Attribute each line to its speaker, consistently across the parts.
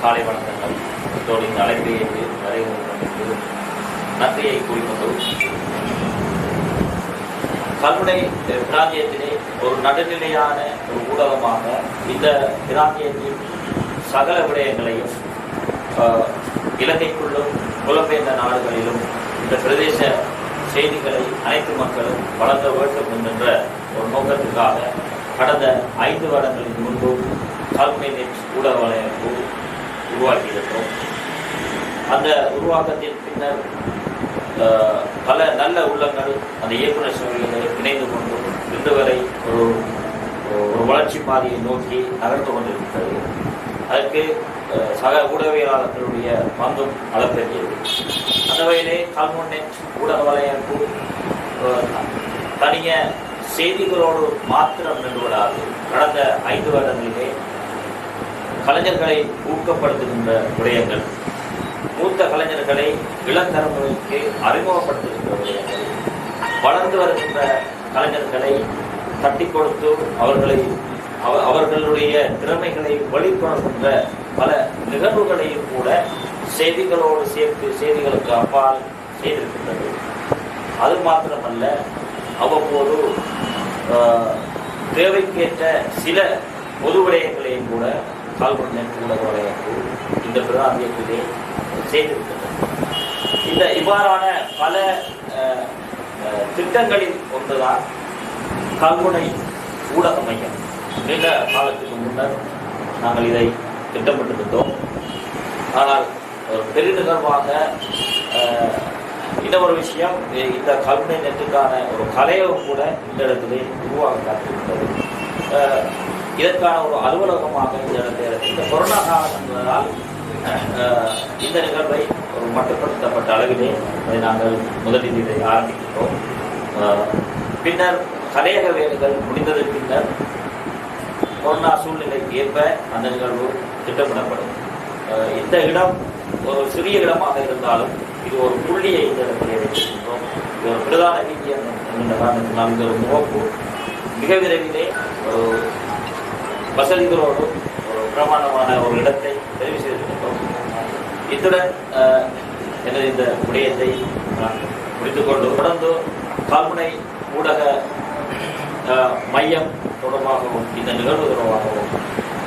Speaker 1: காலை வணக்கங்கள். இதோடு இந்த அழைப்பை ஏற்று வரைவதற்கு நன்றியை கூறிக்கொண்டு கல்முனை பிராந்தியத்திலே ஒரு நடுநிலையான ஒரு ஊடகமாக இந்த பிராந்தியத்தின் சகல விடயங்களையும் இலங்கைக்குள்ளும் புலம்பெயர்ந்த நாடுகளிலும் இந்த பிரதேச செய்திகளை அனைத்து மக்களும் வழங்க வேண்டும் என்கின்ற ஒரு நோக்கத்துக்காக கடந்த 5 வருடங்களுக்கு முன்பு கல்முனை நெட் ஊடக வலையமைப்பு உருவாக்கியிருக்கிறோம். அந்த உருவாக்கத்தின் பின்னர் பல நல்ல உள்ளங்கள் அந்த இயக்குநர் சபையில் இணைந்து கொண்டு இன்று வரை ஒரு வளர்ச்சி பாதையை நோக்கி நகர்ந்து கொண்டிருக்கிறது. அதற்கு சக ஊடகவியலாளர்களுடைய பங்கும் அளப்பெரியது. அந்த வகையிலே கல்முனை நெட் ஊடக வலையமைப்பு தனிய செய்திகளோடு மாத்திரம் நின்றுவிடாது. கடந்த 5 வருடங்களிலே கலைஞர்களை ஊக்கப்படுத்துகின்ற விடயங்கள், மூத்த கலைஞர்களை இளந்தலைமுறைக்கு அறிமுகப்படுத்துகின்ற விடயங்கள், வளர்ந்து வருகின்ற கலைஞர்களை தட்டி கொடுத்து அவர்களுடைய திறமைகளை வெளிக்கொணர்கின்ற பல நிகழ்வுகளையும் கூட செய்திகளோடு சேர்த்து செய்திகளுக்கு அப்பால் செய்திருக்கின்றது. அது மாத்திரமல்ல, அவ்வப்போது தேவைக்கேற்ற சில பொது விடயங்களையும் கூட கல்முனை ஊடக வலையமைப்பு இந்த பிராந்தியத்திலே செய்திருக்கின்றது. இந்த இவ்வாறான பல திட்டங்களில் ஒன்றுதான் கல்முனை ஊடக மையம். நீண்ட காலத்துக்கு முன்னர் நாங்கள் இதை திட்டமிட்டிருந்தோம். ஆனால் பெருநிகழ்வாக இன்னொரு விஷயம், இந்த கல்முனை நெட்டுக்கான ஒரு கலையகம் கூட இந்த இடத்திலே உருவாக காத்திருக்கிறது. இதற்கான ஒரு அலுவலகமாக இந்த இடத்தில் இந்த கொரோனா காலம் என்பதால் இந்த நிகழ்வை ஒரு மட்டுப்படுத்தப்பட்ட அளவிலே அதை நாங்கள் முதலில் இதை ஆரம்பிக்கிறோம். பின்னர் கலையக வேலைகள் முடிந்ததற்கு பின்னர் கொரோனா சூழ்நிலைக்கு ஏற்ப அந்த நிகழ்வு திட்டமிடப்படும். இந்த இடம் ஒரு சிறிய இடமாக இருந்தாலும் இது ஒரு புள்ளியை இந்த இடத்திலே வைத்திருக்கின்றோம். இது ஒரு பிரதான வீதி என்கின்ற காரணத்தினால் இந்த ஒரு முகப்பு மிக விரைவிலே ஒரு வசதிகளோடு ஒரு பிரமாண்டமான ஒரு இடத்தை தெரிவு செய்திருக்கின்றோம். இத்துடன் எனது இந்த விடயத்தை நான் முடித்துக்கொண்டு தொடர்ந்து கல்முனை ஊடக மையம் தொடர்பாகவும் இந்த நிகழ்வு தொடர்பாகவும்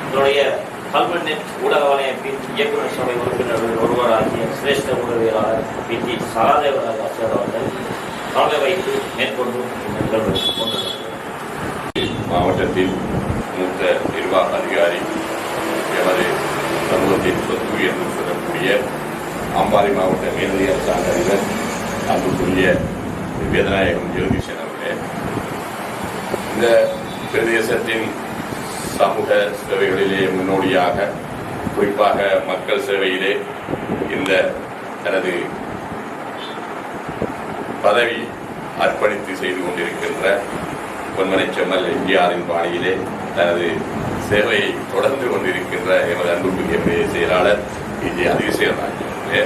Speaker 1: இதனுடைய கல்முனை நெட் ஊடக வலையமைப்பின் இயக்குநர் சபை உறுப்பினர்கள் ஒருவராகிய சிரேஷ்ட ஊடகவியலாளர் பி.டி. சகாதேவராஜ் ஆசிரியர் அவர்கள் தலைமை வைத்து மேற்கொண்டு இந்த நிகழ்வை கொண்டுள்ளனர்.
Speaker 2: மாவட்டத்தின் மூத்த நிர்வாக அதிகாரி, எமது சமூகத்தின் சொத்து என்று சொல்லக்கூடிய அம்பாறை மாவட்ட மேலதிக அரசாங்க அதிபர் அன்புக்குரிய வேதநாயகம் ஜெகதீசன் அவர்களே, இந்த பிரதேசத்தின் சமூக சேவைகளிலே முன்னோடியாக, குறிப்பாக மக்கள் சேவையிலே இந்த தனது பதவி அர்ப்பணித்து செய்து கொண்டிருக்கின்ற பொன்மனை செம்மல் எம்ஜிஆரின் பாணியிலே தனது சேவையை தொடர்ந்து கொண்டிருக்கின்ற எமது அன்புக்குரிய செயலாளர் இங்கே அதிசயராஜே,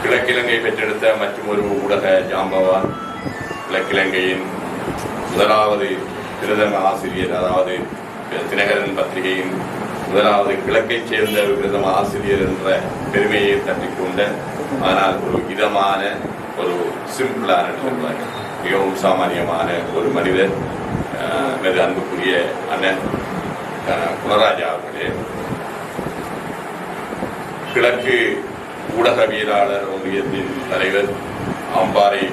Speaker 2: கிழக்கிழங்கை பெற்றெடுத்த மற்றும் ஒரு ஊடக ஜாம்பவான், கிழக்கிழங்கையின் முதலாவது பிரதம ஆசிரியர், அதாவது தினகரன் பத்திரிகையின் முதலாவது கிழக்கைச் சேர்ந்த பிரதம ஆசிரியர் என்ற பெருமையை தட்டிக்கொண்ட, ஆனால் ஒரு இதமான ஒரு சிம்பிளான மிகவும் சாமானியமான ஒரு மனிதர் எனது அன்புக்குரிய அண்ணன் குணராஜா அவர்களே, கிழக்கு ஊடகவியலாளர் ஒன்றியத்தின் தலைவர், அம்பாறை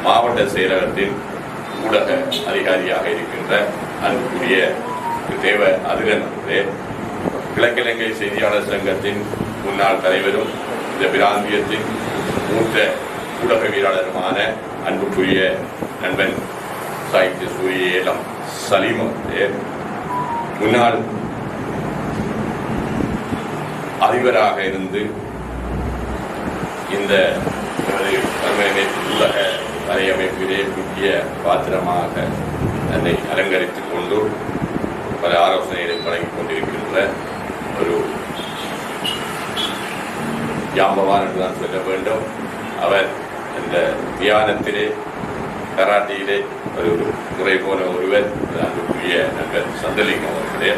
Speaker 2: மாவட்ட செயலகத்தின் ஊடக அதிகாரியாக இருக்கின்ற அன்புக்குரிய தேவ அதிரன் அவர்களே, கிழக்கிழங்கை செய்தியாளர் சங்கத்தின் முன்னாள் தலைவரும் இந்த பிராந்தியத்தின் மூத்த ஊடகவியலாளருமான அன்புக்குரிய நண்பன் சாகித்ய சூரிய ஏலம் சலீம் அவர்களே, முன்னாள் அதிபராக இருந்து இந்த உலக வலையமைப்பிலே முக்கிய பாத்திரமாக தன்னை அலங்கரித்துக் கொண்டு பல ஆலோசனைகளை வழங்கிக் கொண்டிருக்கின்ற ஒரு ஜாம்பவான் என்றுதான் சொல்ல வேண்டும். அவர் இந்த தியானத்திலே, கராட்டியிலே ஒரு முறை போன ஒருவர், அன்புக்குரிய நண்பர் சந்தலிங்கம் அவர்களே,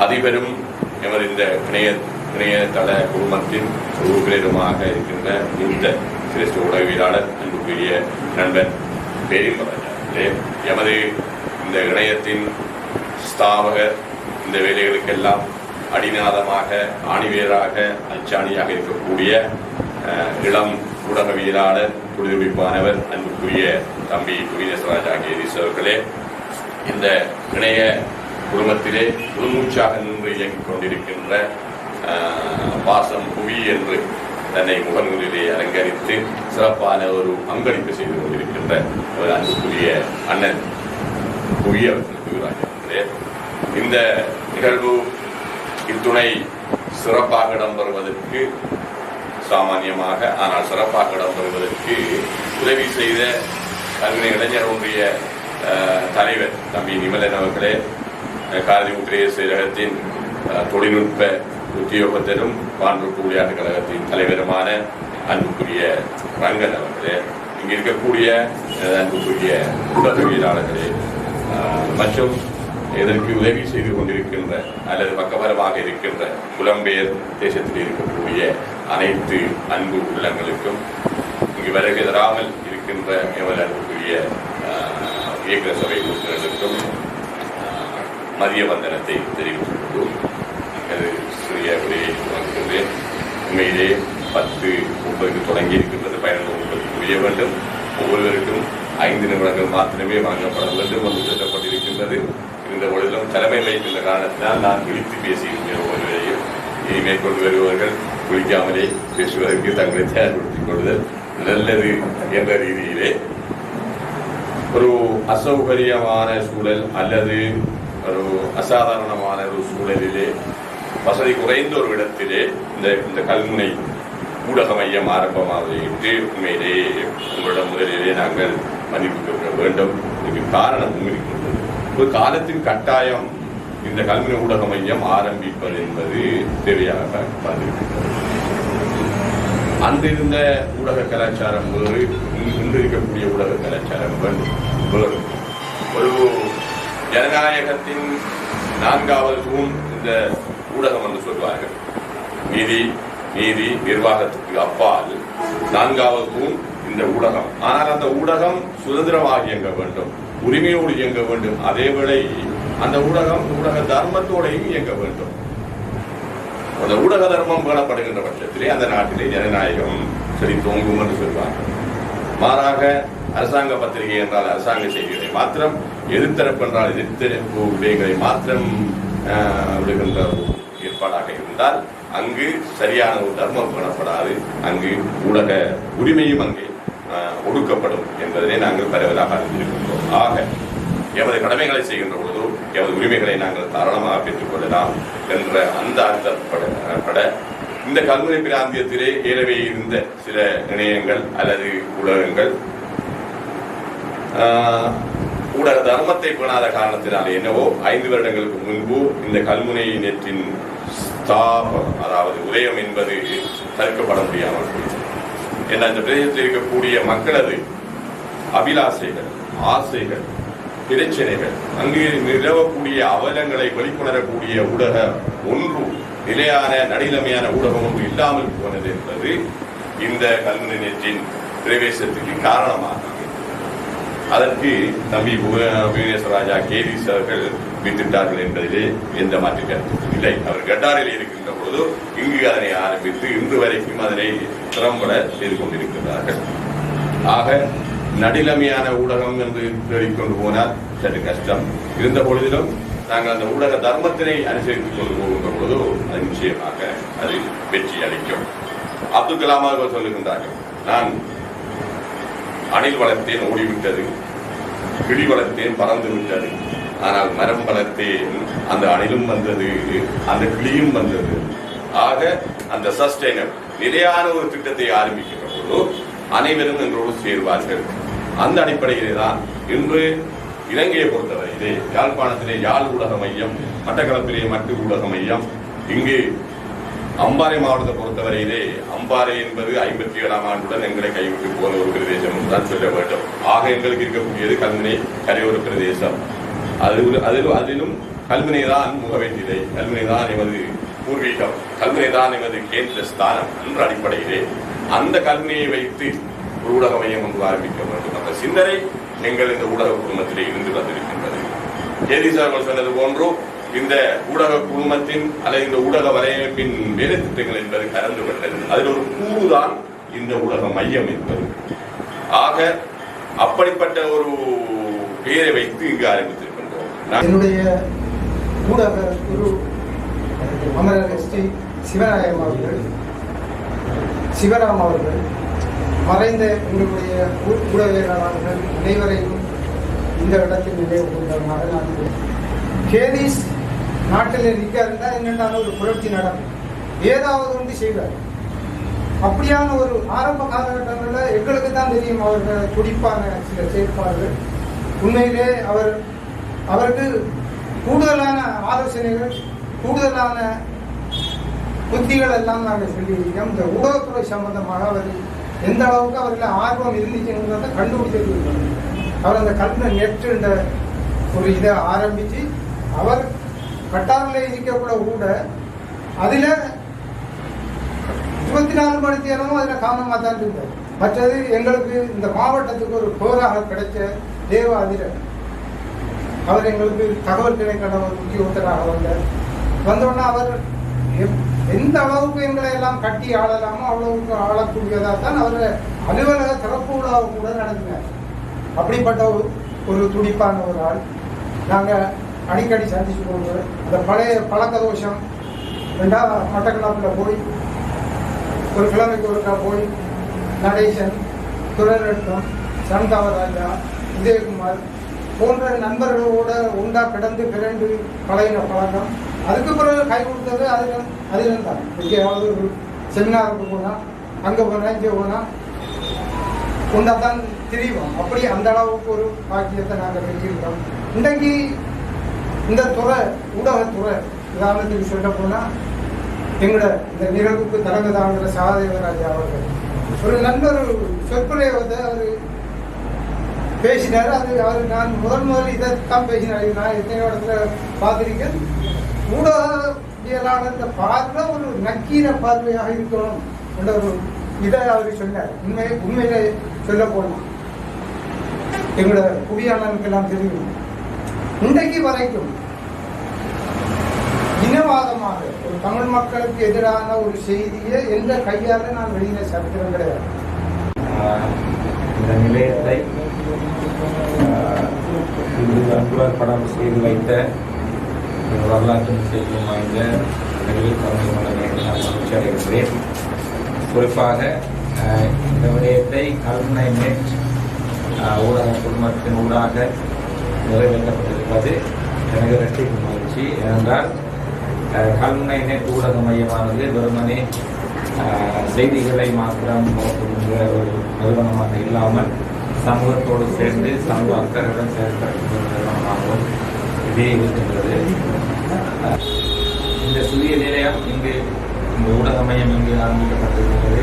Speaker 2: அதிபரும் எமது இந்த இணையதள குழுமத்தின் உறுப்பினருமாக இருக்கின்ற மூத்த சிரேஷ்ட உளவியலாளர் அன்புக்குரிய நண்பன் பேரிம்பராஜா எமது இந்த இணையத்தின் ஸ்தாபகர், இந்த வேலைகளுக்கெல்லாம் அடிநாதமாக ஆணிவேராக அச்சாணியாக இருக்கக்கூடிய இளம் ஊடகவியலாளர், தொழில்நுட்பானவர் அன்புக்குரிய தம்பி குவினேஸ்வராஜா கேரிஸ் அவர்களே, இந்த இணைய குடும்பத்திலே முழுமூச்சாக நின்று இயங்கிக் கொண்டிருக்கின்ற பாசம் புவி என்று தன்னை முகநூலிலே அலங்கரித்து சிறப்பான ஒரு பங்களிப்பு செய்து கொண்டிருக்கின்ற ஒரு அன்புக்குரிய அண்ணன் புவி அவர்களுக்கு இந்த நிகழ்வு இத்துணை சிறப்பாக இடம்பெறுவதற்கு சாமானியமாக ஆனால் சிறப்பாக இடம்பெறுவதற்கு உதவி செய்த கல்வி இளைஞர் ஒன்றிய தலைவர் தம்பி நிமலன் அவர்களே, காதி உத்திரைய செயலகத்தின் தொழில்நுட்ப உத்தியோகத்தரும் பாண்டூர் கூலியாட்டு கழகத்தின் தலைவருமான அன்புக்குரிய ரங்கன் அவர்களே, இங்கு இருக்கக்கூடிய அன்புக்குரிய ஊடகவியலாளர்களே மற்றும் இதற்கு உதவி செய்து கொண்டிருக்கின்ற அல்லது பக்கபலமாக இருக்கின்ற புலம்பெயர் தேசத்தில் இருக்கக்கூடிய அனைத்து அன்பு உள்ளங்களுக்கும் இங்கு வருகை தராமல் இருக்கின்ற எமது அன்புக்குரிய இயக்குநர் சபை உறுப்பினர்களுக்கும் மதிய வந்தனத்தை தெரிவித்துக் கொண்டு அது சிறிய உரையை தொடங்குகின்றேன். உண்மையிலே 10:30 தொடங்கி இருக்கின்றது. 11:30 முடிய வேண்டும். ஒவ்வொருவருக்கும் 5 நிமிடங்கள் மாத்திரமே வழங்கப்பட வேண்டும் என்று திட்டப்பட்டிருக்கின்றது. இந்த பொழுதிலும் தலைமை வைக்கின்ற காரணத்தினால் நான் விழித்து பேசியிருக்கிற ஒருவரையும் இனி மேற்கொண்டு வருபவர்கள் குளிக்காமலே பேசுவதற்கு தங்களை தயார்படுத்திக் கொள்ளுதல் நல்லது என்ற ரீதியிலே ஒரு அசௌகரியமான சூழல் அல்லது ஒரு அசாதாரணமான ஒரு சூழலிலே வசதி குறைந்த ஒரு இடத்திலே இந்த கல்முனை ஊடக மையம் ஆரம்பமாவதையிட்டு உண்மையிலே உங்களிடம் முதலிலே நாங்கள் மன்னிப்பு கேட்க வேண்டும். இதுக்கு காரணம் இருக்கின்றது. ஒரு காலத்தின் கட்டாயம் இந்த கல்முனை ஊடக மையம் ஆரம்பிப்பது என்பது தேவையாக வந்திருக்கின்றது. அன்றிருந்த ஊடக கலாச்சாரம் வேறு, இன்று இருக்கக்கூடிய ஊடக கலாச்சாரம் வேறு. ஒரு ஜனநாயகத்தின் 4வது தூண் இந்த ஊடகம் என்று சொல்வார்கள். நீதி நிர்வாகத்துக்கு அப்பால் 4வது தூண் இந்த ஊடகம். ஆனால் அந்த ஊடகம் சுதந்திரமாக இயங்க வேண்டும், உரிமையோடு இயங்க வேண்டும். அதேவேளை அந்த ஊடகம் ஊடக தர்மத்தோடையும் இயங்க வேண்டும். அந்த ஊடக தர்மம் காணப்படுகின்ற பட்சத்திலே அந்த நாட்டிலே ஜனநாயகம் சரி தோங்கும் என்று சொல்வார்கள். மாறாக அரசாங்க பத்திரிகை என்றால் அரசாங்க செய்திகளை மாத்திரம், எதிர்த்தரப்பு என்றால் எதிர்த்தரப்பு விடயங்களை மாத்திரம் விடுகின்ற ஏற்பாடாக இருந்தால் அங்கு சரியான ஒரு தர்மம் காணப்படாது. அங்கு ஊடக உரிமையும் அங்கே ஒடுக்கப்படும் என்பதனை நாங்கள் பரவலாக அறிந்திருக்கின்றோம். ஆக எமது கடமைகளை செய்கின்ற பொழுது எமது உரிமைகளை நாங்கள் தாராளமாக பெற்றுக் கொள்ளலாம் என்ற அந்த அர்த்தப்பட இந்த கல்முனை பிராந்தியத்திலே ஏறவே இருந்த சில இணையங்கள் அல்லது ஊடகங்கள் ஊடக தர்மத்தை பேணாத காரணத்தினால் என்னவோ 5 வருடங்களுக்கு முன்பு இந்த கல்முனை நெற்றின் ஸ்தாபம், அதாவது உதயம் என்பது தடுக்கப்பட முடியாமல் போயிற்று. என்ற இந்த பிரதேசத்தில் இருக்கக்கூடிய மக்களது அபிலாசைகள், ஆசைகள், பிரச்சனைகள், அங்கு நிலவக்கூடிய அவலங்களை வெளிக்கொணரக்கூடிய ஊடக ஒன்று, நிலையான நடுநிலைமையான ஊடகம் ஒன்று இல்லாமல் போனது என்பது இந்த கல்முனை நெற்றின் பிரவேசத்துக்கு காரணமாக அதற்கு தம்பி புவனேஸ்வரராஜா கேரிஸ் அவர்கள் வித்திட்டார்கள் என்பதிலே எந்த மாற்று கருத்து இல்லை. அவர் கட்டாரில் இருக்கின்ற பொழுது இங்கு அதனை ஆரம்பித்து இன்று வரைக்கும் அதனை திறம்பட செய்து கொண்டிருக்கிறார்கள். ஆக நடுநிலைமையான ஊடகம் என்று தேடிக்கொண்டு போனால் சற்று கஷ்டம். இருந்த பொழுதிலும் நாங்கள் அந்த ஊடக தர்மத்தினை அனுசரித்துக் கொண்டு போகின்ற பொழுது அது நிச்சயமாக அது வெற்றி அளிக்கும். அப்துல் கலாம் அவர்கள் சொல்லுகின்றார்கள், நான் அணில் வளர்த்தேன் ஓடிவிட்டது, கிளி வளர்த்தேன் பறந்து விட்டது, ஆனால் மரம் வளர்த்தேன் அந்த அணிலும் வந்தது, அந்த கிளியும் வந்தது. ஆக அந்த சஸ்டைனர் நிலையான ஒரு திட்டத்தை ஆரம்பிக்கின்ற போது அனைவரும் எங்களோடு சேர்வார்கள். அந்த அடிப்படையிலே தான் இன்று இலங்கையை பொறுத்தவரையிலே யாழ்ப்பாணத்திலே யாழ் ஊடக மையம், மட்டக்களப்பிலே மட்டு ஊடக மையம், இங்கு அம்பாறை மாவட்டத்தை பொறுத்தவரையிலே அம்பாறை என்பது 57ஆம் ஆண்டுடன் எங்களை கைவிட்டு போன ஒரு பிரதேசம் தான் சொல்ல வேண்டும். ஆக எங்களுக்கு இருக்கக்கூடியது கல்முனை கரையோர பிரதேசம். அதிலும் கல்முனை தான் முகவெற்றிலை, கல்முனை தான் எமது பூர்வீகம், கல்முனை தான் எமது கேந்திர ஸ்தானம் என்ற அடிப்படையிலே அந்த கல்முனையை வைத்து ஒரு ஊடக மையம் ஒன்று ஆரம்பிக்க வேண்டும் என்ற சிந்தனை எங்கள் இந்த ஊடக குடும்பத்திலே இருந்து வந்திருக்கின்றது. கேதீஸ் அவர்கள் சொன்னது போன்றோ இந்த ஊடக குழுமத்தின் அல்லது இந்த ஊடக வலையமைப்பின் வேலை திட்டங்கள் என்பது கலந்துவிட்டது. அதில் ஒரு கூறுதான் இந்த ஊடக மையம் என்பது. ஆக அப்படிப்பட்ட ஒரு பெயரை வைத்து இங்கு ஆரம்பித்திருக்கின்றோம்.
Speaker 3: என்னுடைய ஊடக குரு அமரர் ஸ்ரீ சிவராம் அவர்கள் மறைந்த எங்களுடைய ஊடகவியலாளர்கள் அனைவரையும் இந்த இடத்தில் நினைவு கொண்டவனாக நான் கேதீஸ் நாட்டில் இருக்காருந்தா என்னென்ன ஒரு புரட்சி நடக்கும், ஏதாவது ஒன்று செய்வார். அப்படியான ஒரு ஆரம்ப காலகட்டங்களில் எங்களுக்கு தான் தெரியும் அவர்கள் துடிப்பான சில செயற்பாடுகள். உண்மையிலே அவருக்கு கூடுதலான ஆலோசனைகள், கூடுதலான புத்திகள் எல்லாம் நாங்கள் சொல்லியிருக்கோம். இந்த ஊடகத்துறை சம்பந்தமாக அவர் எந்த அளவுக்கு அவர்கள் ஆர்வம் இருந்துச்சுங்கிறத கண்டுபிடிச்சிருக்காங்க. அவர் அந்த கல்வி நெட் என்ற ஒரு இதை ஆரம்பித்து அவர் கட்டாரில் இருக்கக்கூட கூட அதில் 24 மணி நேரமும் அதில் காரணமாக தான் இருந்தார். மற்றது எங்களுக்கு இந்த மாவட்டத்துக்கு ஒரு போராக கிடைச்ச தேவாதிரர், அவர் எங்களுக்கு தகவல் திணைக்கள ஒரு உத்தியோகத்தராக வந்தோடனே அவர் எந்த அளவுக்கு எங்களை எல்லாம் கட்டி ஆளலாமோ அவ்வளவுக்கு ஆளக்கூடியதாக தான் அவர் அலுவலக திறப்பு விழாவை கூட நடத்தினார். அப்படிப்பட்ட ஒரு துடிப்பான ஒரு ஆள். நாங்கள் அடிக்கடி சந்திச்சு கொண்டு அந்த பழைய பழக்க தோஷம் மட்டக்களப்பில் போய் ஒரு கிழமைக்கு ஒருக்கா போய் நடேசன், துரரட்னம், சந்தாவராஜா, விஜயகுமார் போன்ற நண்பர்களோட உண்டா கிடந்து பிறண்டு பழையின பழக்கம். அதுக்கு பிறகு கை கொடுத்தது அதில் தான். எங்கேயாவது ஒரு செமினாருக்கு போனால் அங்கே போனால் இங்கே போனால் உண்டா தான் தெரியும். அப்படி அந்த அளவுக்கு ஒரு பாக்கியத்தை நாங்கள் பெற்றிருக்கிறோம். இன்றைக்கு இந்த துறை, ஊடகத்துறை உதாரணத்துக்கு சொல்ல போனால் எங்களோட இந்த நிகழ்வுக்கு தலைமை தாங்குகிற சகாதேவராஜா அவர்கள் ஒரு நண்பர் சொற்பொழிவை அவர் பேசினார். அவர் நான் முதல் இதைத்தான் பேசினார். நான் எத்தனை இடத்துல பார்த்திருக்கேன். ஊடகவியலாளர் இந்த பார்வை ஒரு நக்கீர பார்வையாக இருக்கணும் என்ற ஒரு இதை அவர் சொன்னார். உண்மையில சொல்ல போனோம் எங்களோட புவியாளனுக்கெல்லாம் தெரியும். இன்றைக்கு வரைக்கும் இனவாதமாக ஒரு தமிழ் மக்களுக்கு எதிரான ஒரு செய்தியை எந்த கையால நான் வெளியில சரித்திரம் கிடையாது.
Speaker 1: இந்த நிலையத்தை படம் செய்து வைத்த வரலாற்று செய்தியும் வாய்ந்த மகிழ்ச்சி அடைகின்றேன். குறிப்பாக இந்த விடயத்தை கல்முனை நெட் ஊடக குழுமத்தின் ஊடாக நிறைவேற்றப்பட்டிருப்பது எனக்கு இரட்டிப்பு மகிழ்ச்சி. ஏனென்றால் கல்முனை நெட் ஊடக மையமானது வெறுமனே செய்திகளை மாத்திரம் போகின்ற ஒரு நிறுவனமாக இல்லாமல் சமூகத்தோடு சேர்ந்து சமூக அக்கறையுடன் செயல்படுகின்ற நிறுவனமாகவும் இதே இருக்கின்றது. இந்த சிறிய நிலையம் இங்கு இந்த ஊடக மையம் இங்கு ஆரம்பிக்கப்பட்டிருக்கிறது.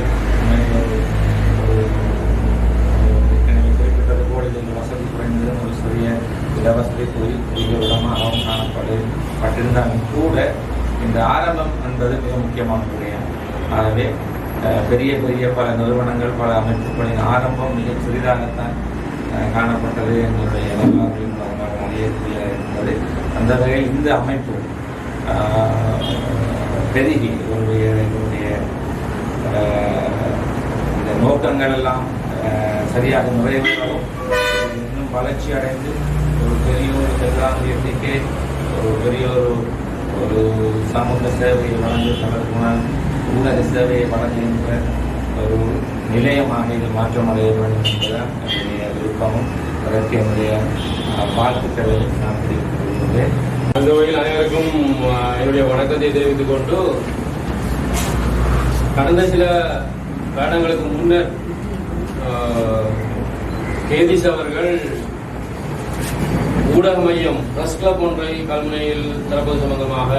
Speaker 1: குறிப்பிட்டது போல இந்த வசதி குறைந்தது ஒரு சிறிய இடவசதி புதிய இடமாகவும் காணப்பட்டிருந்தாலும் கூட இந்த ஆரம்பம் என்பது மிக முக்கியமான விடயம். ஆகவே பெரிய பெரிய பல நிறுவனங்கள், பல அமைப்புகளின் ஆரம்பம் மிக சிறிதாகத்தான் காணப்பட்டது. எங்களுடைய அறியக்கூடிய இருந்தது. அந்த வகையில் இந்த அமைப்பு பெருகி எங்களுடைய இந்த நோக்கங்கள் எல்லாம் சரியாக நிறைவேறவும் இன்னும் வளர்ச்சி அடைந்து ஒரு பெரிய ஒரு செல்வாக்கு ஒரு பெரிய ஒரு சமூக சேவையை வழங்குவதற்குனால் ஊடக சேவையை வழங்குகின்ற ஒரு நிலையமாக இது மாற்றமடைய வேண்டும் என்பதுதான் என்னுடைய விருப்பமும் அதற்கு என்னுடைய வாழ்த்துக்களை நான் தெரிவித்துள்ளேன்.
Speaker 4: அந்த வகையில் அனைவருக்கும் என்னுடைய வணக்கத்தை தெரிவித்துக் கொண்டு, கடந்த சில வருடங்களுக்கு முன்னர் கேதீஸ் அவர்கள் ஊடக மையம் பிரஸ் கிளப் ஒன்றை கல்முனையில் திறப்பது சம்பந்தமாக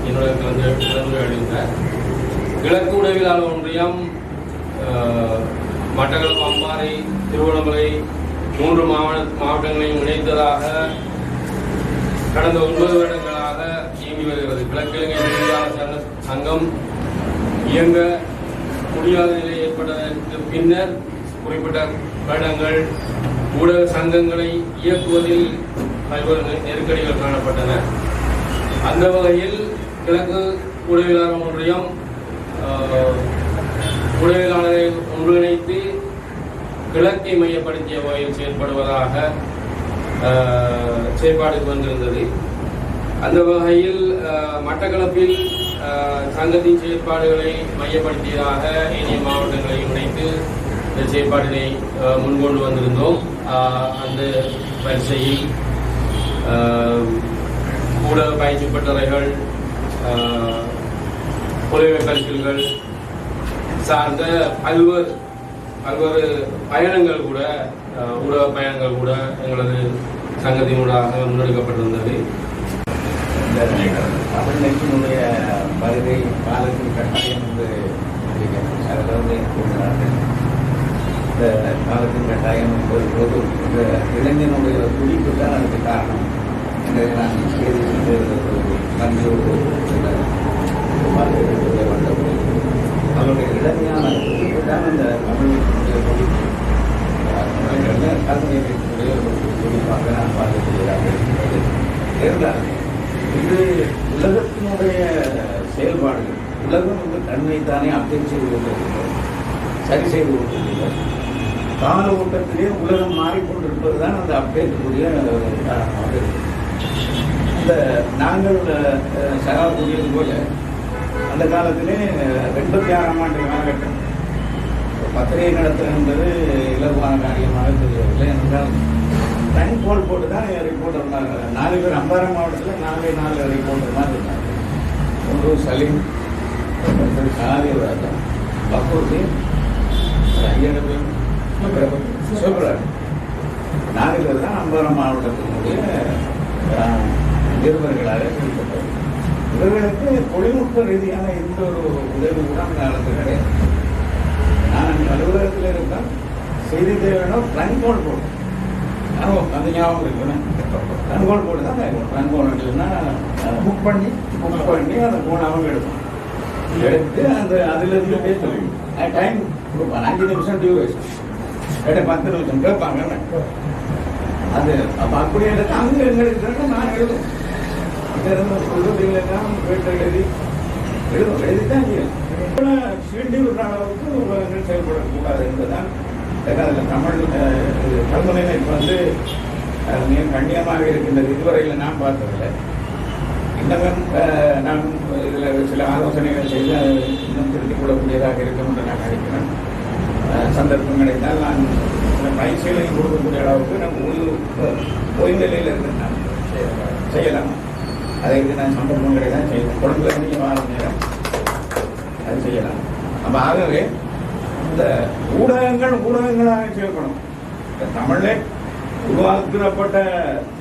Speaker 4: என்னுடைய கலந்துரையாடினார். கிழக்கு ஊடகவியலாளர் ஒன்றியம் மட்டக்களப்பு, அம்பாறை, திருவண்ணாமலை 3 மாவட்டங்களையும் இணைத்ததாக கடந்த 9 வருடங்களாக இயங்கி வருகிறது. கிழக்கிழங்கை தொழிலாளர் சங்கம் இயங்க முடியாத நிலை ஏற்பட்டதற்கு பின்னர் குறிப்பிட்ட வருடங்கள் ஊடக சங்கங்களை இயக்குவதில் பல்வேறு நெருக்கடிகள் காணப்பட்டன. அந்த வகையில் கிழக்கு ஊடகவியலாளர் ஒன்றியம் ஊடகவியலாளரை ஒன்றிணைத்து கிழக்கை மையப்படுத்திய வகையில் செயல்படுவதாக செயற்பாடுக்கு வந்திருந்தது. அந்த வகையில் மட்டக்களப்பில் சங்கத்தின் செயற்பாடுகளை மையப்படுத்தியதாக ஏனைய மாவட்டங்களை இணைத்து இந்த செயற்பாட்டினை முன்கொண்டு வந்திருந்தோம். அந்த வரிசையில் ஊடக பயிற்சி பட்டறைகள், புலமை பரிசில்கள் சார்ந்த பல்வேறு பயணங்கள் கூட, ஊடக பயணங்கள் கூட எங்களது சங்கத்தினூடாக முன்னெடுக்கப்பட்டிருந்தது.
Speaker 5: தமிழ் நெற்றினுடைய வருகை காலத்தில் கட்டாயம் என்று அதில் இந்த காலத்தின் கட்டாயம் என்பது போது இந்த இளைஞனுடைய துடிப்பு தான் அதுக்கு காரணம். எனவே நான் நன்றியோடு வந்தபோது அவருடைய இளமையான துடிப்பு தான் இந்த தமிழினுடைய துடிப்பு. கல்வியினுடைய துடிப்பாக நான் பார்க்கக்கூடியதாக இருந்தால் இது உலகத்தினுடைய செயல்பாடுகள். உலகம் வந்து தன்னைத்தானே அப்டேட் செய்து கொண்டிருக்கிறது, சரி செய்து கொண்டிருக்கிறது. கால ஓட்டத்திலே உலகம் மாறிக்கொண்டிருப்பது தான் அந்த அப்டேட்டுக்குரிய காரணமாக இருக்கு. இந்த நாங்கள் சகாக்கூடியது போல அந்த காலத்திலே 86ஆம் ஆண்டு காலகட்டம் பத்திரிகை நடத்துவது என்பது இலகுவான காரியமாக தெரியவில்லை. என்றால் டைம் கோல் போட்டு தான் ரிப்போர்ட்டர் இருந்தாங்க. 4 பேர் அம்பாறை மாவட்டத்தில் 4 ரிப்போர்ட்டர் தான் இருந்தாங்க. ஒன்று சலீம், காதிராஜா, பக்கூர்த்தி, ஐயனபி, சிவராஜ். 4 பேர் தான் அம்பாறை மாவட்டத்தினுடைய நிருபர்களாக இருக்கப்பட்டது. இவர்களுக்கு தொழில்நுட்ப ரீதியான எந்த ஒரு உதவி கூட அந்த காலத்தில் கிடையாது. நான் அலுவலகத்தில் இருப்பேன், செய்தி தேவையான ட்ரங்க் கோல் போடும். அந்த ஞாபகம் இருக்குன்னு ரன்கோல் போட்டு தான் ரன்கோல் புக் பண்ணி அந்த ஃபோன் அவங்க எடுப்பான். எடுத்து அந்த அதிலிருந்து பேசுவேன். டைம் கொடுப்பான், 5 நிமிஷம் டியூரேஷன், 10 நிமிஷம் கேட்பாங்க. அது அப்போ அப்படி எடுத்து அங்கே எங்கே இருக்கிறேன்னு நான் எழுதுவேன். அங்கே இருந்து சொல்லுறீங்களா வீட்டில் எழுதித்தான் சீண்டி விடுற அளவுக்கு உலகங்கள் செயல்படக்கூடாது என்பதுதான். அதில் தமிழ் கல்முனையில் இப்போ வந்து மிக கண்ணியமாக இருக்கின்றது. இதுவரையில் நான் பார்த்ததில்லை. இன்னமும் நான் இதில் சில ஆலோசனைகள் செய்து இன்னும் திருத்திக் கொள்ளக்கூடியதாக இருக்கும் என்று நான் நினைக்கிறேன். சந்தர்ப்பம் கிடைத்தால் நான் சில பயிற்சிகளையும் கொடுக்கக்கூடிய அளவுக்கு நம்ம ஓய்வு நிலையில் இருந்து நான் செய்யலாம். அதை நான் சந்தர்ப்பம் கிடையாது செய்யலாம். குழந்தை நீங்கள் வார நேரம் அது செய்யலாம். அப்போ ஆகவே இந்த ஊடகங்களாக செயல்படும். தமிழில் உருவாக்கப்பட்ட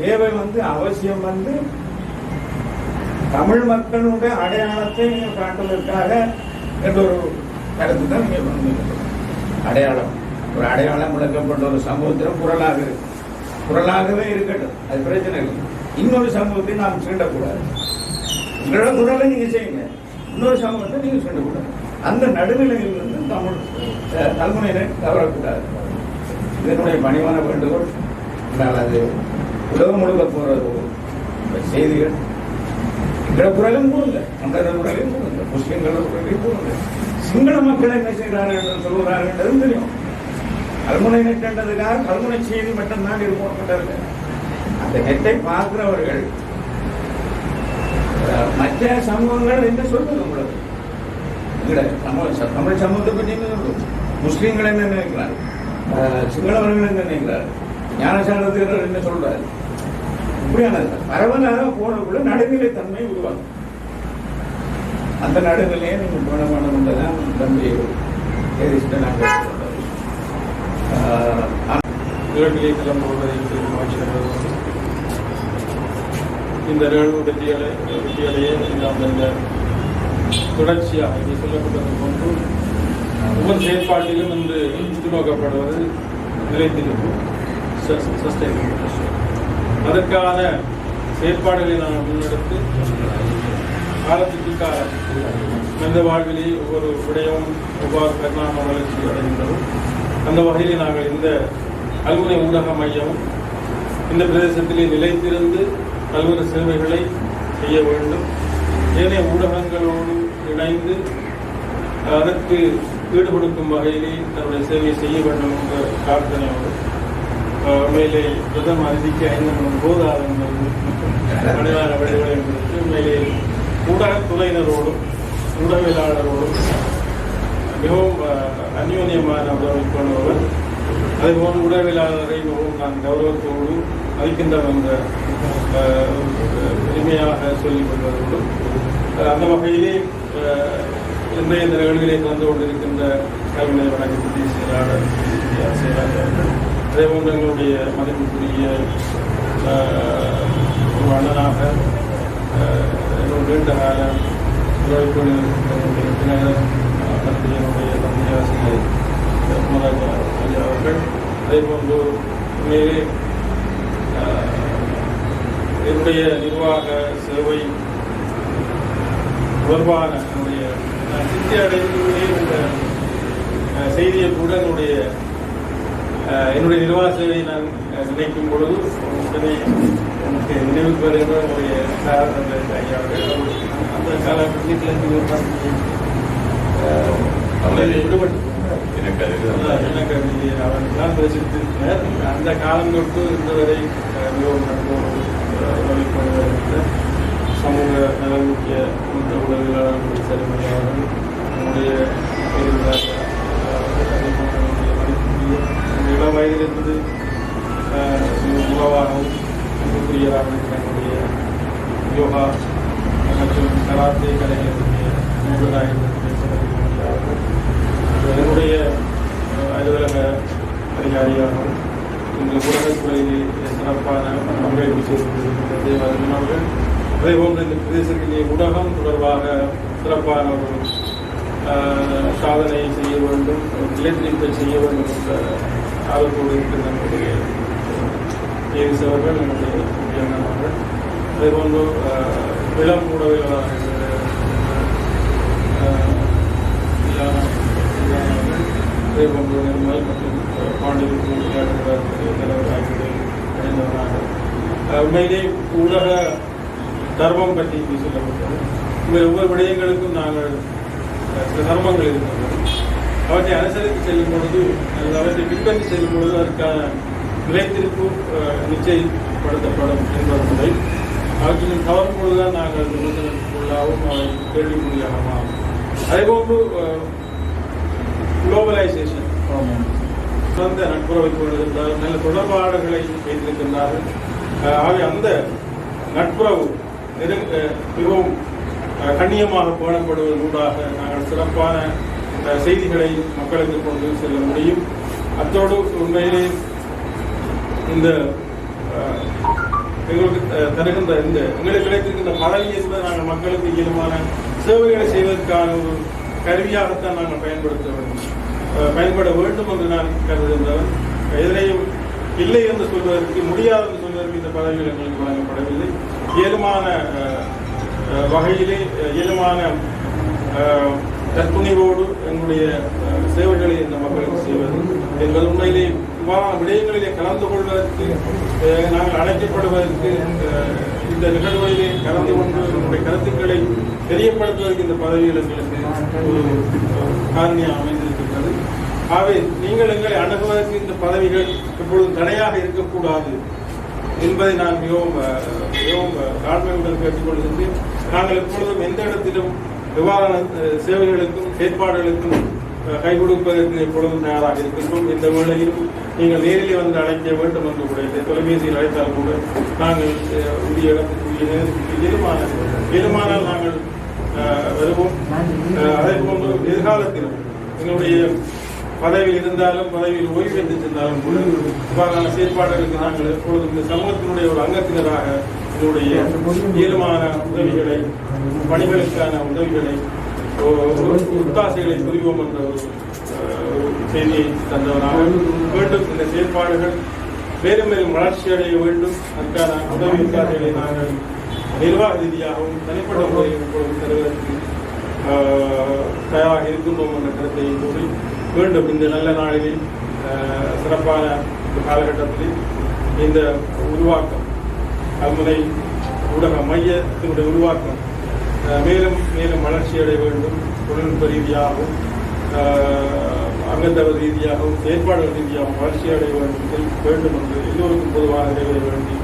Speaker 5: தேவை வந்து அவசியம் வந்து தமிழ் மக்களுடைய அடையாளத்தை காட்டுவதற்காக என்ற ஒரு கருத்து தான் நீங்கள் அடையாளம். ஒரு அடையாளம் விளக்கப்பட்ட ஒரு சமூகத்தில் குரலாகவே இருக்கட்டும், அது பிரச்சனை இல்லை. இன்னொரு சமூகத்தை நாம் சீண்டக்கூடாது. உங்களோட குரலை நீங்கள் செய்யுங்க, இன்னொரு சமூகத்தை நீங்கள் சீண்டக்கூடாது. அந்த நடுநிலையில் வந்து கல்முனையினை தவறக்கூடாது. இதனுடைய பணிவான வேண்டுகோள். என்றால் அது உலகம் முழுக்க போகிற செய்திகள் எங்களோட குரலும் கூறுங்க, அந்த குரலையும் கூறுங்க, முஸ்லிம்களோட குரலையும் கூறுங்க. சிங்கள மக்கள் என்ன செய்கிறார்கள் என்று சொல்கிறார்கள் என்றதும் தெரியும். கல்முனை நெட் என்றதுக்காக கல்முனை செய்தி மட்டும்தான் இருப்போம். அந்த நெட்டை பார்க்கிறவர்கள் மற்ற சமூகங்கள் என்ன சொல்றது உங்களுக்கு தமிழ் சமூகத்தை பற்றி முஸ்லீம்கள் என்ன நினைக்கிறார், சிங்களவர்கள் என்ன நினைக்கிறார், ஞானசாரத்தில் என்ன சொல்றாரு, இப்படியானது பரவலாக போனக்குள்ள நடுநிலை தன்மை உருவாகும். அந்த நடுநிலையை நீங்கள் போன வேண்டும்ன்றதான் தம்பி நாங்கள்
Speaker 6: கிளம்புவதை இந்த ரேணு வெற்றியாலேயே அந்த தொடர்ச்சியாக இங்கே சொல்லப்பட்டது போன்று ஒவ்வொரு செயற்பாட்டிலும் இன்று எதிர்நோக்கப்படுவது நிலைத்திருக்கும். அதற்கான செயற்பாடுகளை நாங்கள் முன்னெடுத்து காலத்துக்கு காலம் மனித வாழ்விலே ஒவ்வொரு விடயமும் எவ்வாறு பரிணாம வளர்ச்சி அடைகின்றோம். அந்த வகையில் நாங்கள் இந்த கல்முனை ஊடக மையம் இந்த பிரதேசத்திலே நிலைத்திருந்து பல்வேறு சேவைகளை செய்ய வேண்டும். ஏனைய ஊடகங்களோடு இணைந்து அதற்கு ஈடுபடுத்தும் வகையிலே தன்னுடைய சேவையை செய்ய வேண்டும் என்ற பிரார்த்தனையோடு மேலே பிரதம அதிதிக்கு 5 நிமிடம் போதாதங்கள் பணிவான விடைகளை குறித்து மேலே ஊடகத்துறையினரோடும் ஊடகவியலாளரோடும் மிகவும் அந்யோன்யமான உறவை கொண்டவர். அதேபோல் ஊடகவியலாளரை மிகவும் நான் கௌரவத்தோடு மதிக்கின்றவர் என்ற பெருமையாக சொல்லிக் கொள்வதோடும் அந்த வகையிலே இன்றைய இந்த நிகழ்விலே கலந்து கொண்டிருக்கின்ற கல்வி வணக்கத்தின் செயலாளர் செயலாளர்கள், அதேபோன்று எங்களுடைய மதிப்புக்குரிய ஒரு அண்ணனாக நீண்ட கால உறவுகளுடைய தினகரன் தந்தையினுடைய தந்தையாசிரியர் குமராஜா ஐயா அவர்கள், அதேபோன்று உண்மையிலே என்னுடைய நிர்வாக சேவை தொடர்பான என்னுடைய சித்தி அடைந்துள்ளே இந்த செய்தியை கூட என்னுடைய நிர்வாக சேவையை நான் நினைக்கும் பொழுது உடனே எனக்கு நினைவுக்கு வருகின்ற என்னுடைய ஐயாவுடைய அந்த காலகட்டத்தில் விடுபட்டு எனக்கு அவர்கள்தான் பேசியிருக்கிறார். அந்த காலம் தொட்டு இன்றுவரை மிகவும் நண்போடு சமூக நலமுக்கிய உதவியாளர்கள் சரிமையாளர்கள் நம்முடைய இளம் வயதிலிருந்து உறவாகவும் அன்புக்குரியராக தன்னுடைய யோகா மற்றும் கராத்தே கலைஞருடைய என்னுடைய அலுவலக அதிகாரியாகவும் இந்த உலகத்துறையிலே சிறப்பான பங்களிப்பு செய்திருக்கின்ற தேவர்கள், அதேபோன்று இந்த பிரதேசத்திலே ஊடகம் தொடர்பாக சிறப்பான ஒரு சாதனை செய்ய வேண்டும், நிலைத்திருப்பை செய்ய வேண்டும் என்ற ஆர்வத்தோடு இருக்கின்ற நம்முடைய ஏவிஸ் அவர்கள், நம்முடைய முக்கியமானவர்கள், அதேபோன்று இளம் ஊடகவியலாளர்கள் அதேபோன்று நிர்மல் மற்றும் பாண்டியர்கள் தலைவர் ஆகியோரை அடைந்தவராக உண்மையிலே ஊடக தர்மம் பற்றி சொல்லப்பட்டது. இந்த ஒவ்வொரு விடயங்களுக்கும் நாங்கள் சில தர்மங்கள் இருக்கின்றன. அவற்றை அனுசரித்து செல்லும் பொழுது அவற்றை பின்பற்றி செல்லும் பொழுது அதற்கான நிலைத்திருப்பு நிச்சயப்படுத்தப்படும் என்பதை அவற்றில் தவறும் பொழுதுதான் நாங்கள் விமர்சனத்துக்குள்ளாகவும் அவை கேள்விக்குறியாக மாறும். அதேபோன்று குளோபலைசேஷன் சிறந்த நட்புறவை கொண்டிருந்தால் நல்ல தொடர்பாளர்களை வைத்திருக்கின்றார்கள். ஆகவே அந்த நட்புறவு மிகவும் கண்ணியமாக பேணப்படுவதூடாக நாங்கள் சிறப்பான செய்திகளை மக்களுக்கு கொண்டு செல்ல முடியும். அத்தோடு உண்மையிலே இந்த எங்களுக்கு தருகின்ற எங்களுக்கு கிடைத்திருக்கின்ற பதவி என்பதை நாங்கள் மக்களுக்கு இயலுமான சேவைகளை செய்வதற்கான ஒரு கருவியாகத்தான் நாங்கள் பயன்பட வேண்டும் என்று நான் கருதுகின்றவன். எதிரையும் இல்லை என்று சொல்வதற்கு, முடியாது என்று சொல்வதற்கு இந்த பதவிகள் எங்களுக்கு வழங்கப்படவில்லை. இயலுமான வகையிலே இயலுமான தற்துணிவோடு எங்களுடைய சேவைகளை இந்த மக்களுக்கு செய்வது என்பது உண்மையிலே இவ்வாறான விடயங்களிலே கலந்து கொள்வதற்கு நாங்கள் அழைக்கப்படுவதற்கு இந்த நிகழ்வுகளிலே கலந்து கொண்டு நம்முடைய கருத்துக்களை தெரியப்படுத்துவதற்கு இந்த பதவிகள் எங்களுக்கு ஒரு காரணியாக அமைந்திருக்கின்றது. ஆகவே நீங்கள் எங்களை அணுகுவதற்கு இந்த பதவிகள் எப்பொழுதும் தடையாக இருக்கக்கூடாது என்பதை நான் மிகவும் தாழ்மையுடன் கேட்டுக்கொள்கின்றேன். நாங்கள் எப்பொழுதும் எந்த இடத்திலும் எவ்வாறான சேவைகளுக்கும் செயற்பாடுகளுக்கும் கை கொடுப்பதற்கு எப்பொழுதும் தயாராக இருக்கின்றோம். இந்த வேளையிலும் நீங்கள் நேரிலே வந்து அழைக்க வேண்டும் என்று கூட தொலைபேசியில் அழைத்தால் கூட நாங்கள் உரிய இடத்துக்குரிய இயலுமானால் நாங்கள் வருவோம். அதே போன்று எதிர்காலத்திலும் எங்களுடைய பதவியில் இருந்தாலும் பதவியில் ஓய்வு பெற்று சென்றாலும் கூட இவ்வாறான செயற்பாடுகளுக்கு நாங்கள் எப்பொழுதும் இந்த சமூகத்தினுடைய ஒரு அங்கத்தினராக என்னுடைய இயலுமான உதவிகளை, பணிகளுக்கான உதவிகளை, ஒத்தாசைகளை புரிவோம் என்ற ஒரு செய்தியை தந்தவராக மீண்டும் இந்த செயற்பாடுகள் மேலும் மேலும் வளர்ச்சி அடைய வேண்டும். அதற்கான உதவிகளை நாங்கள் நிர்வாக ரீதியாகவும் தனிப்பட்ட முறையில் தருவதற்கு தயாராக இருக்கின்றோம் என்ற கருத்தை கூறி மீண்டும் இந்த நல்ல நாளிலே சிறப்பான காலகட்டத்தில் இந்த உருவாக்கம் கல்முனை ஊடக மையத்தினுடைய உருவாக்கம் மேலும் மேலும் வளர்ச்சி அடைய வேண்டும். தொழில்நுட்ப ரீதியாகவும் அங்கத்தவர் ரீதியாகவும் செயற்பாடுகள் ரீதியாகவும் வளர்ச்சி அடைய வேண்டும் என்று எல்லோருக்கும் பொதுவாக வேண்டி